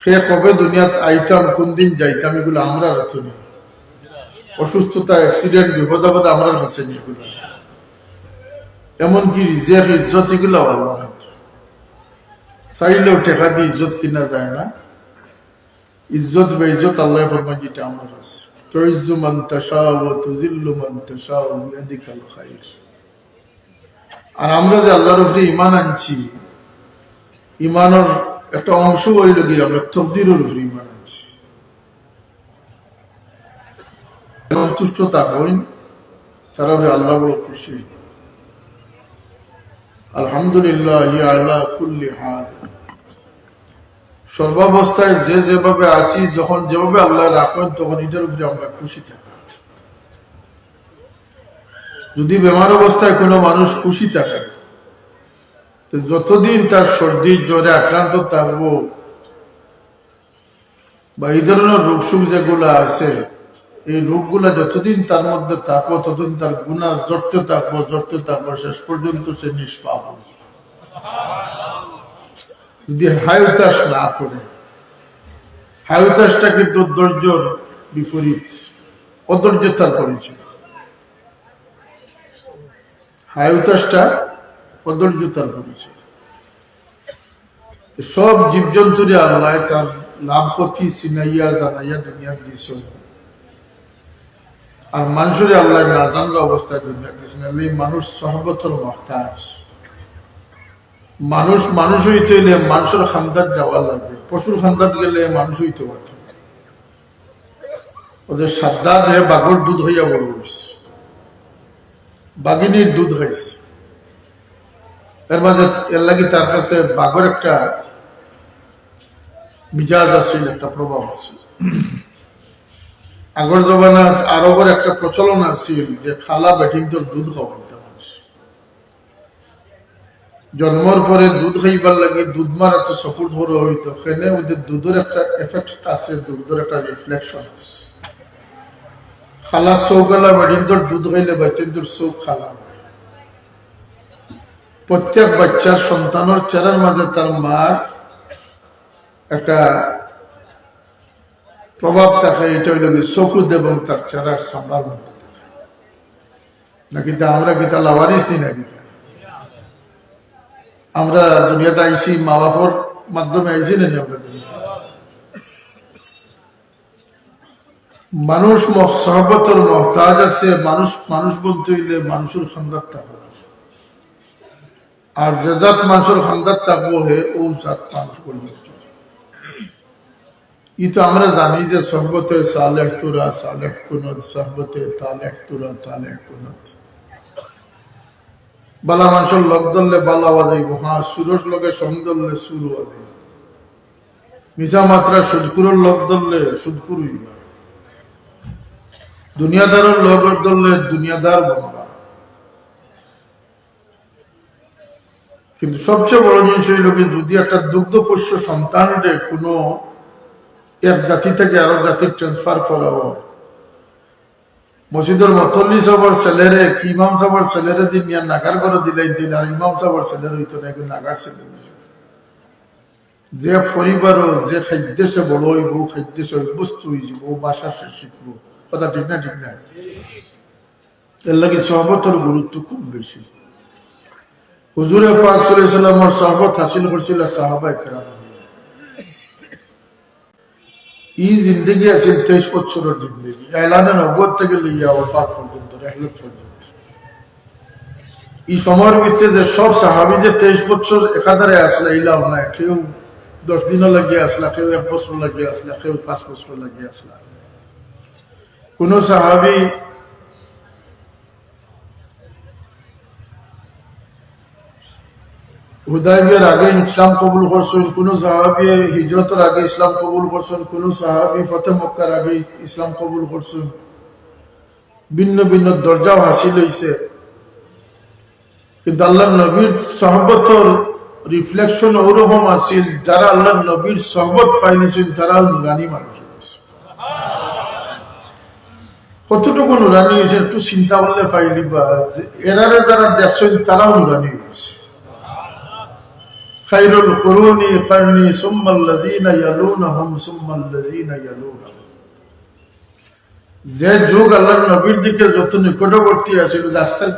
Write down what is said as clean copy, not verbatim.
সে কবে দুনিয়াত আইতাম, কোন দিন যাইতাম, এগুলো আমরা অর্থ নেই। অসুস্থতা, অ্যাক্সিডেন্ট, বিপদ আপদ আমরা কাছে নেই। এগুলো এমনকি রিজেক, ইজ্জত, এগুলো আল্লাহর হাতে। চাইলেও টেকা দিয়ে ইজ্জত কিনা যায় না। ইজ্জত বেইজ্জত আল্লাহ ফরমান, যেটা আমার কাছে। তুইজ্জু মান তাশাউ ওয়া তুযিল্লু মান তাশাউ বিয়াদিকাল খায়র। আর আমরা যে আল্লাহর উপরে ঈমান আনছি, ঈমানের একটা অংশ হইল কি আমরা তাকদীরের উপরে ঈমান আনছি। সন্তুষ্টতা হইন, তারা আল্লাহ বড় খুশি। আলহামদুলিল্লাহ আলা কুল্লি হাল। সর্বাবস্থায় যে যেভাবে আসি, যখন যেভাবে আল্লাহ রাখেন, তখন এটার উপরে আমরা খুশি থাকি। যদি বেমার অবস্থায় কোনো মানুষ খুশি থাকে, তো যতদিন তার সর্দি জ্বরে আক্রান্ত থাকবো বা এই ধরনের রোগ সুখ যেগুলো আছে, এই রোগগুলা যতদিন তার মধ্যে থাকবো, ততদিন তার গুণা জড়তে থাকবো, শেষ পর্যন্ত সে নিষ্পাপ হবে। যদি হায়ুতাস না করে, হায়ুতাসটা কিন্তু ধৈর্যের বিপরীত, অধৈর্যতার পরিচয়। হায়ুতাসটা অধৈর্যতার পরিচয়। সব জীবজন্তুরে আল্লাহ তার লাভ ক্ষতি সিনাইয়া জানাইয়া দুনিয়া দিয়েছ, আর মানুষের আল্লাহ না জানলে অবস্থায় দুনিয়া দিয়েছেন। এই মানুষ সর্বতর মহতাজ। মানুষ হইতে হইলে মানুষের খান্দাত যাওয়া লাগবে। পশুর খান্দাত গেলে মানুষ হইতে পারত। ওদের সাদ্দাত হয়ে বাঘর দুধ হইয়া বড় হয়েছে, বাঘিনীর দুধ হয়েছে। এর মাঝে এর লাগি তার কাছে বাঘর একটা মিজাজ আছিল, একটা প্রভাব আছিল। আগর জমানাত আরবের একটা প্রচলন আছিল যে খালা বেটিনটোর দুধ খাওয়াইতে মানুষ। জন্মর পরে দুধ খাইবার লাগে দুধ মার এত সফুট বড় হইতো, সেখানে ওদের দুধের একটা এফেক্ট আছে, দুধের একটা রিফ্লেকশন আছে। খালা চৌগালা বেটিনটোর দুধ খাইলে বাচ্চাদের চোখ খালা। প্রত্যেক বাচ্চার সন্তানের চেহারার মাঝে তার মার একটা প্রভাব থাকে। এটা হইল চকুদ এবং তার চেহারার সামলার মধ্যে থাকে। নাকি তা আমরা কি তা লাভারিস নি? নাকি আমরা দুনিয়াতে আইসি মা বাপর মাধ্যমে আইসি না? আমরা দুনিয়া মানুষ সহবতর মহতাজ আছে। মানুষ বলতে হইলে মানুষের খান্দার থাকবে, আর যে জাত মানুষের খান্দার থাকবো হে ও জাত মানুষ করবে। ই তো আমরা জানি যে সহবতে সালেহ তুরা সালেহ কুনত, সহবতে তালেহ তুরা তালেহ কুনত। বালা মানুষের লগ ধরলে বালা বাজাইব, হ্যাঁ সুরস লগে সং ধরলে সুর বাজাইব। মিশা মাত্রা সুদকুরের লগ ধরলে সুদকুর হইব, দুনিয়াদারের লগ ধরলে দুনিয়াদার বনবা। কিন্তু সবচেয়ে বড় জিনিস হইল কি, যদি একটা দুগ্ধপোষ্য সন্তানরে কোনো এক জাতি থেকে আরো জাতি ট্রান্সফার করা হয়, মসজিদের মতল্লি সাহেবের ছেলেরে কি ইমাম সাহেবের ছেলেরে দিন নাগার করে দিলাই দিন, আর ইমাম সাহেবের ছেলের হইতো না, এখন নাগার ছেলে। যে পরিবারও যে খাদ্য সে বড় হইব, খাদ্য সে অভ্যস্ত হয়ে যাব, ও বাসা সে শিখবো। কথা ঠিক না? ঠিক না? এর লাগে সহবতের গুরুত্ব খুব বেশি। হুজুরে পাক সাল্লাল্লাহু আলাইহি ওয়াসাল্লামের সহবত হাসিল করছিল সাহাবায়ে কেরাম। এই জিন্দগি আছে 23 বছরের জিন্দগি, এলানে নবুয়ত থেকে লইয়া ওফাত পর্যন্ত, রহলত পর্যন্ত। এই সময়ের ভিতরে যে সব সাহাবী যে 23 বছর একাধারে আসলে ইলাম না, কেউ 10 দিনও লাগিয়ে আসলা, কেউ 1 বছর লাগিয়ে আসলা, কেউ 5 বছর লাগিয়ে আসলা। কোন সাহাবী হুদায়বিয়ার আগে ইসলাম কবুল করছেন, কোন সাহাবী হিজরতের আগে ইসলাম কবুল করছেন, কোন সাহাবী ফতে মক্কার আগে ইসলাম কবুল করছেন। ভিন্ন ভিন্ন দরজাও হাসিল হইছে। কিন্তু আল্লাহর নবীর সহবতর রিফ্লেকশন ওরকম আছিল, যারা আল্লাহর নবীর সহবত পাইছেন তারাও নুরানি মানুষ হয়েছে। কতটুকু নুরানি হয়েছে একটু চিন্তা করলে পাইলি বা, এরারে যারা দেখছেন তারাও নুরানি হয়েছে। খায়রুল কুরুনি কারনি সুম্মাল্লাযীনা ইয়ালুনাহুম সুম্মাল্লাযীনা ইয়ালুনাহুম। যে যুগ আল্লাহর নবীর দিকে যত নিকটবর্তী আছিল, আজকাল